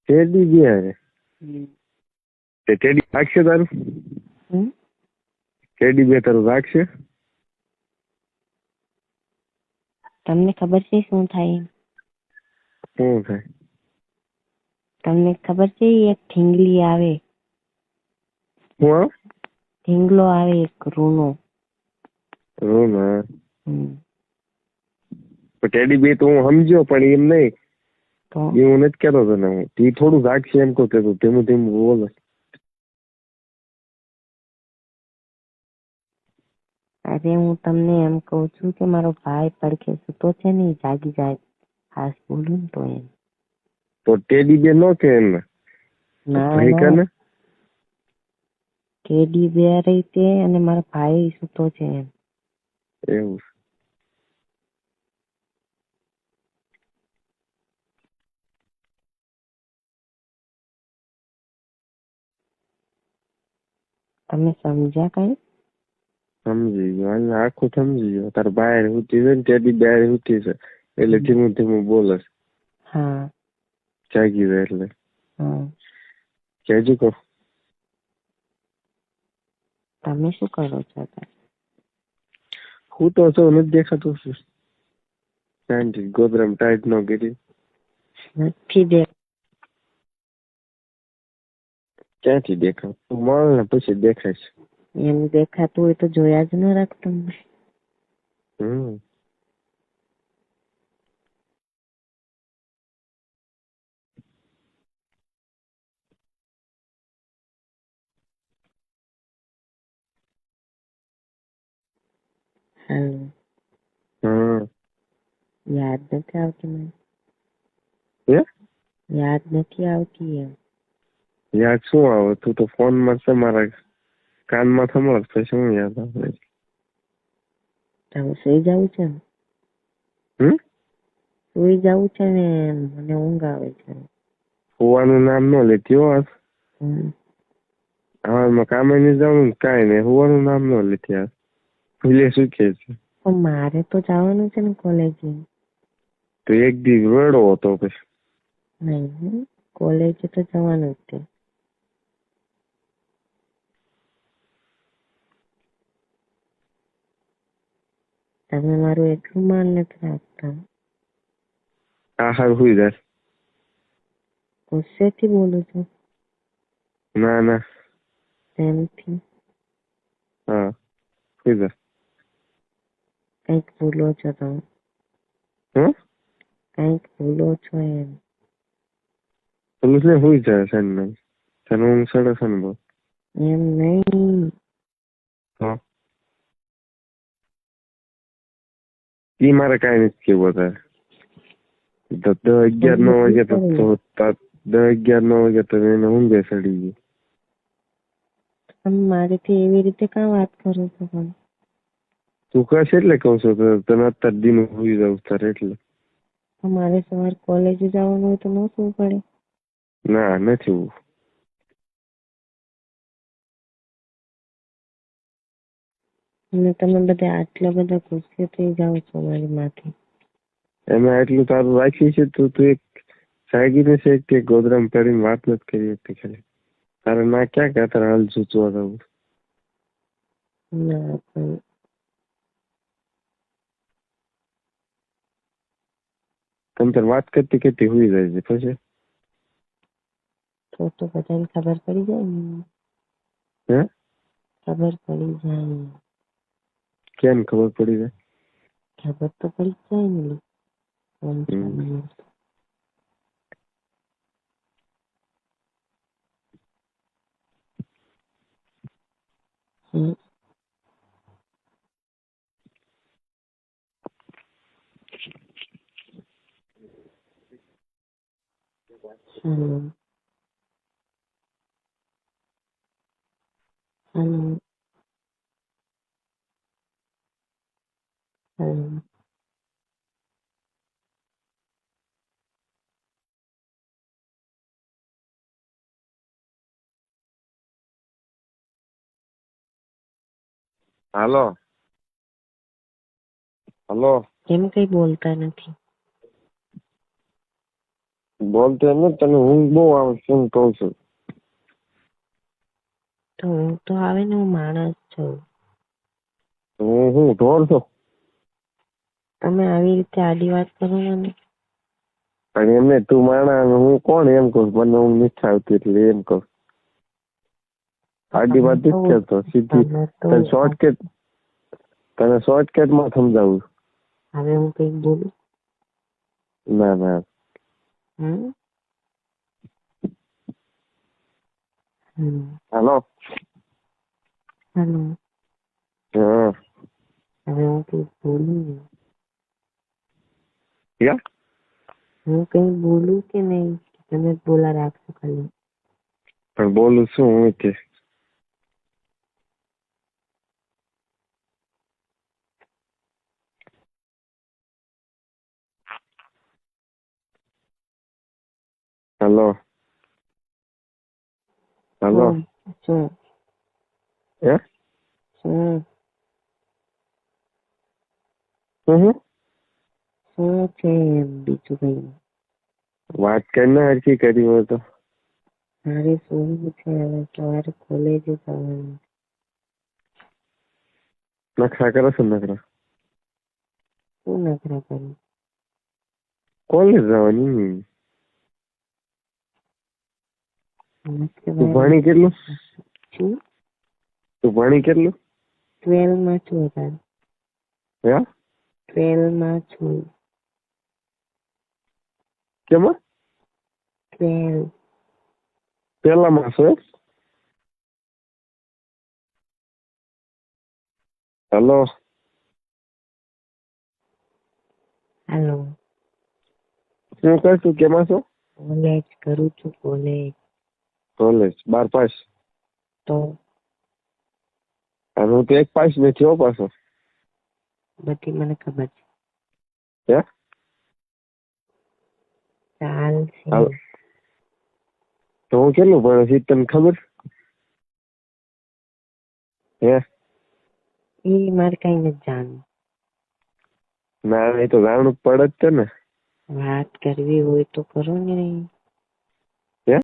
Teddy beer તે teddy રાખશે તારું? ટેડી બિયર તારું રાખશે? તમને ખબર છે શું થાય? શું થાય? તમને ખબર છે એક ઠીંગલી આવે? હું? ઠીંગલો આવે એક રૂનો. રૂનો? ટેડી બિયર તો હું સમજ્યો, પણ એમ નહીં. તો એ હું નથી કહેતો તને. હું તી થોડું રાખશે એમ કહું, ધીમું ધીમું બોલે. અરે હું તમને એમ કહું છું કે મારો ભાઈ પડખે સૂતો છે ને, જાગી જાય ખાસ બોલું ને તો એમ. તો ટેડી બિયર નો કે એમને ભાઈ ના કાને ટેડી બિયર તે અને મારો ભાઈ સૂતો છે એમ. એવું તમે સમજ્યા કઈ? સમજી ગયો, આખું સમજી ગયો. તાર બહાર ઉઠી છે ને ટેડી બહાર ઉઠી છે એટલે ધીમું ધીમું બોલે. હા જાગી જાય એટલે હા. કેજો કહો. તમે શું કરો છો? હું તો છો નથી દેખાતું છું. શાંતિ ગોદરામ ટાઈટ ન કરી નથી દેખ ક્યાંથી દેખાવ? તું મળે ને પછી દેખાય છે. એમ દેખાતું હોય તો જોયા જ ન રાખતો. હેલો. યાદ નથી આવતી મને. યાદ નથી આવતી એમ. યાદ શું આવે? તું તો ફોન માં છે, મારા કાનમાં થમર પછી શું યાદ આવે? તમે સુઈ જવું છે ને? સુઈ જવું છે ને? મને ઊંઘ આવે છે. હોવાનું નામ ન લેતી હો. હા કામે નહીં જવું કઈ નહીં. હોવાનું નામ ન લેતી યાર. ભૂલે શું કે છે? મારે તો જવાનું છે ને કોલેજ. તો એક દી વેડો હતો પછી. નહીં કોલેજ તો જવાનું જ છે. તમે મારું એટલું માન નથી રાખતા. હાર હુઈ જાય. ગુસ્સેથી બોલું છું? ના ના એમથી. હા હુઈ જાય. કઈક ભૂલો છો તમે. કઈક ભૂલો છો એમ. પેલું છે હુઈ જાય છે ને તને ઊંઘ ચડે છે ને બહુ. એમ નહીં. હા ઈ મારે કઈ નથી કેવું તારે. 10-11 વાગે તો 10-11 વાગે તો એને ઊંઘે ચડી ગઈ. તમે મારીથી એવી રીતે કાં વાત કરો છો પણ? તું કશ એટલે કઉ છું તને અત્યારે દિન હુઈ જાવ તારે એટલે. મારે સવારે કોલેજ જવાનું હોય તો ન શું પડે? ના નથી એવું. અને તમે બધા આટલા બધા ગુસ્સે થઈ જાઓ છો મારી માથે. એમાં એટલું તારું રાખી છે તું એક જાગીને છે કે ગોદરામ કરીને વાત નથી કરી શકતી ખાલી. તારે ના ક્યાં ક્યાં તારે હાલ સૂચવા જવું? ના પણ તમે તાર વાત કરતી કરતી હુઈ જાય છે પછી. તો બધાને ખબર પડી જાય ને. ખબર પડી જાય. કેમ ખબર પડી જાય? ખબર તો પડી જાય ને. હેલો. હેલો. હેલો. હાલો. હલો. કેમ કઈ બોલતા નથી? બોલતો એમ નથી, તને ઊંઘ બહુ આવે છે એમ કહું છું. તો હું તો આવે ને, હું માણસ છું. હું ઢોર છું. તમે આવી રીતે આડી વાત કરો મને. અને એમને તું માણા હું કોણ એમ કહું, મને ઊંઘ નથી આવતી એટલે એમ કહું. આડી વાત નથી કરતો, સીધી તને શોર્ટકટ માં સમજાવું. હવે હું કઈક બોલું? ના ના. હાલો. હેલો. હા. હવે હું કઈક બોલું ને? ક્યાં? હું કઈ બોલું કે નહીં? તમે બોલા રાખશો ખાલી. પણ બોલું શું હું કે? હેલો. હેલો. શું? હે? શું? શું છે એમ બીજું કઈ? વાત કરીને હરખી કરી હોય તો. મારે શું છે? હવે સવારે કોલેજ જવાનું. નખરા કરો છો નખરા? શું નખરા કરું? કોલેજ જવાની. તું ભણી કેટલું? શું? તું ભણી કેટલું? 12 માં છું અત્યારે. હે? 12 માં છું. કેમાં? 12. પેલામાં છો? હેલો. હેલો. શું કહે તું, કેમાં છો? કોલેજ કરું છું, કોલેજ. College 12 pass? તો અને હું તો 1 પાસ નથી હો પાછો. બધી મને ખબર છે. હે? ચાલશે. તો હું કેટલું ભણ્યો છું તને ખબર? હે? એ મારે કઈ નથી જાણવું. ના, એ તો જાણવું પડે જ છે ને. વાત કરવી હોય તો કરો ને.